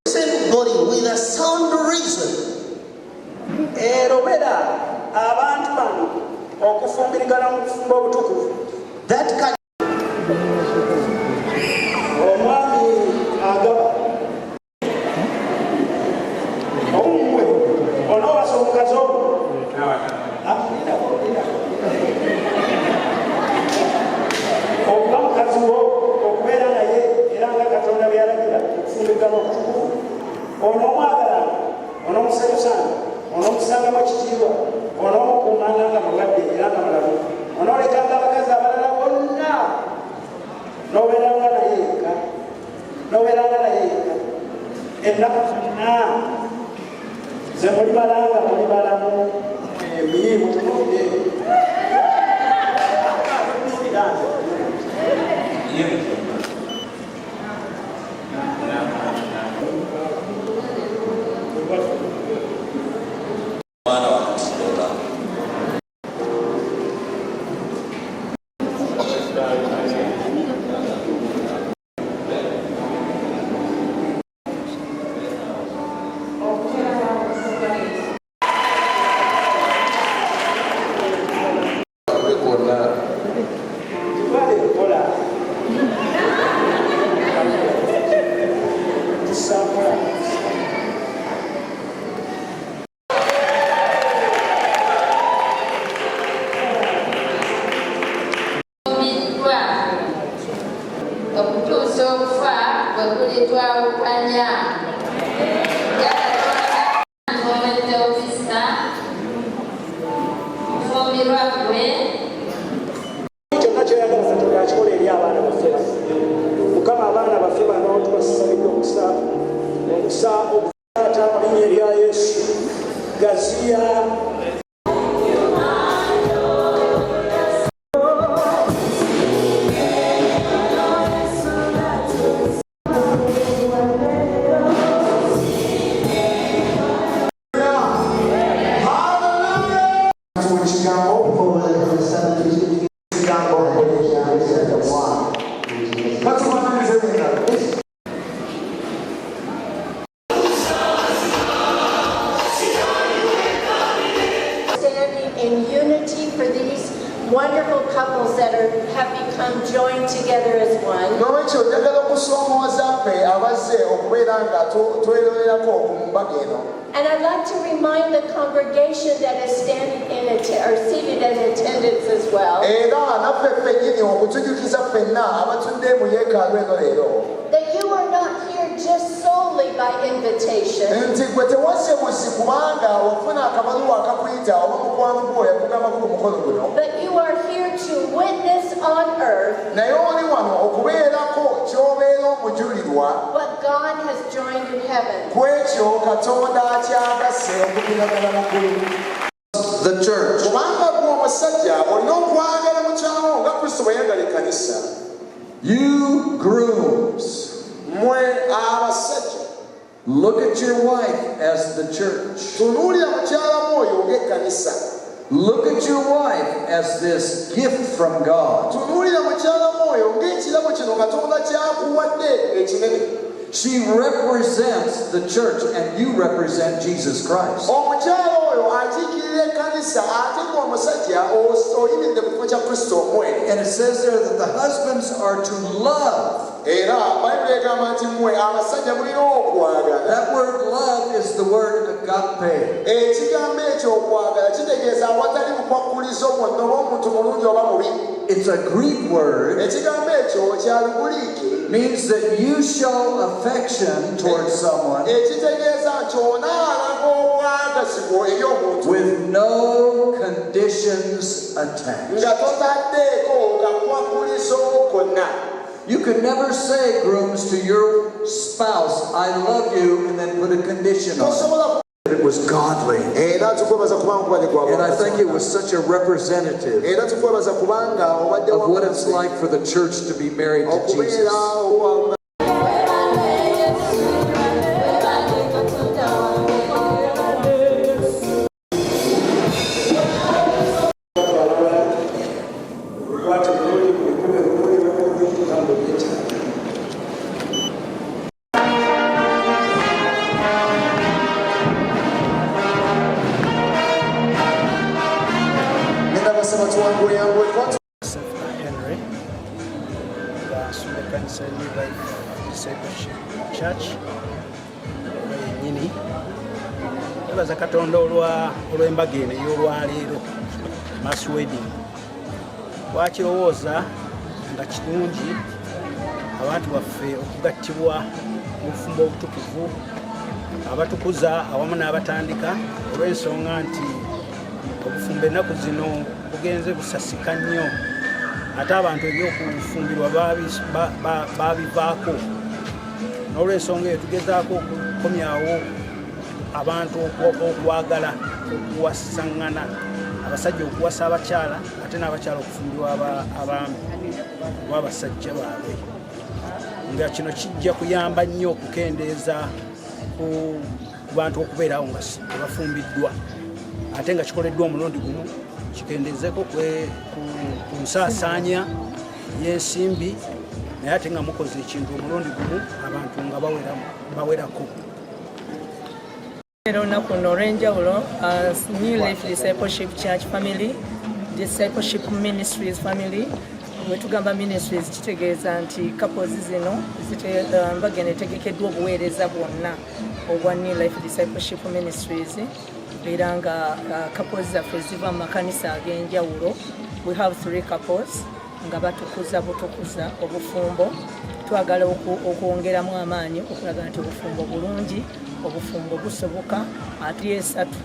Everybody with a sound reason. That can wonderful couples that have become joined together as one. And I'd like to remind the congregation that is standing in or seated in attendance as well that you are not here just solely by invitation. But you are here to witness on earth what God has joined in heaven. The church. You grooms, look at your wife as the church. Look at your wife as this gift from God. She represents the church and you represent Jesus Christ. And it says there that the husbands are to love. That word love is the word agape. It's a Greek word. Means that you show affection towards someone with no conditions attached. You can never say, grooms, to your spouse, I love you, and then put a condition on it. It was godly. And I think it was such a representative of what it's like for the church to be married to Jesus. Henry, the Kanisa New Life Discipleship Church, Nyini. Ebaza Katonda olw'embaga eno ey'olwaleero mass wedding. Twakirowooza nga kirungi abantu baffe okugattibwa mubufumbo obutukuvu abatukuza awamu n'abatandika olw'ensonga nti obufumbo ennaku zino bugenze busasika nnyo ate abantu ebyokufumbirwa babivaako n'olw'ensonga eyo tugezaako okukomyawo abantu okwagala okuwasaŋŋana abasajja okuwasa abakyala ate n'abakyala okufumbirwa abaami w'abasajja baabwe nga kino kijja kuyamba nnyo okukendeeza ku bantu okubeerawo nga tebafumbiddwa ate nga kikoleddwa omulundi gumu kikendeezeko ku nsaasaanya y'ensimbi naye ate nga mukoze ekintu omulundi gumu abantu nga bawerako. Olunaku luno olw'enjawulo New Life Discipleship Church Family, Discipleship Ministries Family. Bwe tugamba ministries kitegeeza nti couples zino mbaga eno etegekeddwa obuweereza bwonna obwa New Life Discipleship Ministries era nga couples zaffe ziva mu makanisa ag'enjawulo. We have 3 couples nga batukuza butukuza obufumbo. Twagala okwongeramu amaanyi okulaga nti obufumbo bulungi, obufumbo busoboka ate esatu.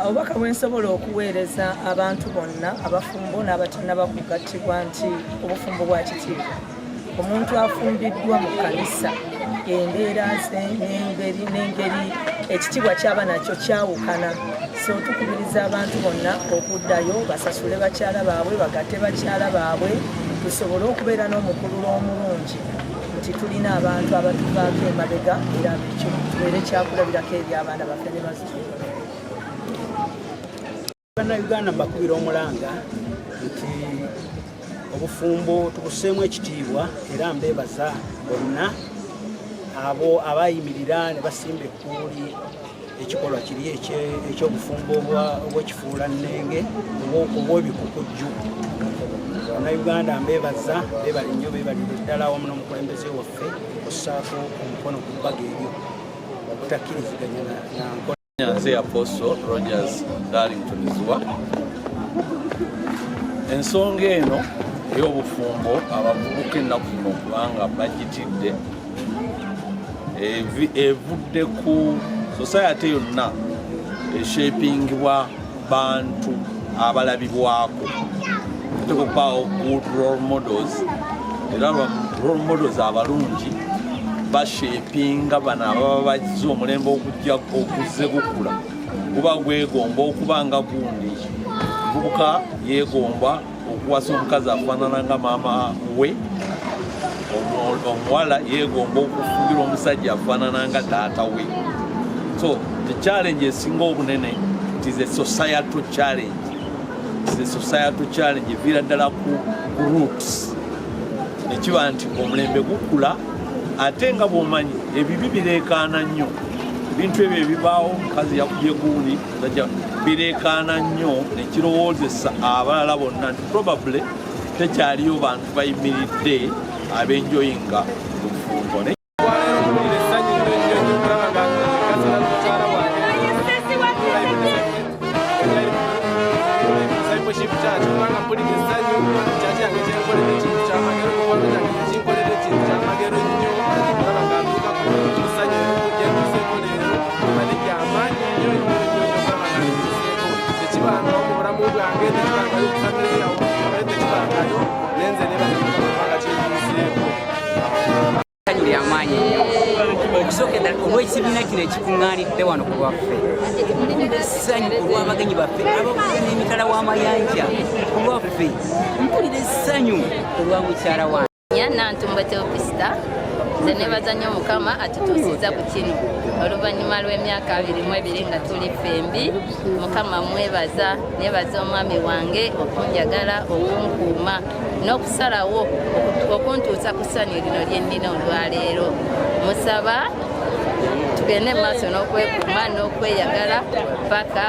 Obubaka bwensobola okuweereza abantu bonna abafumbo n'abatannaba kugattibwa nti obufumbo bwa kitiibwa. Omuntu afumbiddwa mu kanisa embeera ze n'engeri ekitiibwa kyaba nakyo kyawukana. So tukubiriza abantu bonna okuddayo basasule bakyala baabwe bagatte bakyala baabwe tusobole okubeera n'omukululo omulungi nti tulina abantu abatuvaako emabega era ekyo tubeere kyakulabirako eri abaana baffe ne bazituula. Bannayuganda mbakubira omulanga nti obufumbo tubuseemu ekitiibwa era mbeebaza bonna abo abayimirira ne basimba ekkuuli ekikolwa kiri eky'obufumbo obw'ekifuula nnenge obw'ebikukujju. Bannayuganda mbeebaza beebale nnyo beebalire ddala awamu n'omukulembeze waffe okussaako omukono ku bbaga eryo obutakkiriziganya na nkola. Nze Apostle Rogers Darlington Zwa. Ensonga eno ey'obufumbo abavubuka ennaku zino kubanga bagitidde evudde ku society yonna eshapingibwa bantu abalabibwako. Tutekopaawo good role models era role models abalungi bashapinga bano ababa bazze omulembe okuzze gukula guba gwegomba okuba nga gundi. Omuvubuka yeegomba okuwasa omukazi afaanana nga maama we, omuwala yeegomba okufumbira omusajja afaanana nga taata we. So the challenge esinga obunene it is a societal challenge. It's a societal challenge eviira ddala ku roots nekiba nti omulembe gukula ate nga bw'omanyi ebibi bireekaana nnyo. Ebintu ebyo ebibaawo omukazi yakubye guuni bireekaana nnyo nekirowoozesa abalala bonna nti probably tekyaliyo bantu bayimiridde abenjoyinga obufumbo. Okusooka olw'ekibiina kino ekikuŋŋaanidde wano ku lwaffe essanyu olw'abagenyi baffe abavuga n'emitala w'amayanja ku lwaffe mpulira essanyu olwa mukyala wange. Nantumba Teopista nze nebaza nnyo Mukama atutuusizza ku kino oluvannyuma lw'emyaka 22 nga tuli fembi. Mukama mwebaza, nebaza omwami wange okunjagala okunkuuma n'okusalawo okuntuusa ku ssanyu lino lye nnina olwaleero. Musaba tugende maaso n'okwekuuma n'okweyagala paka.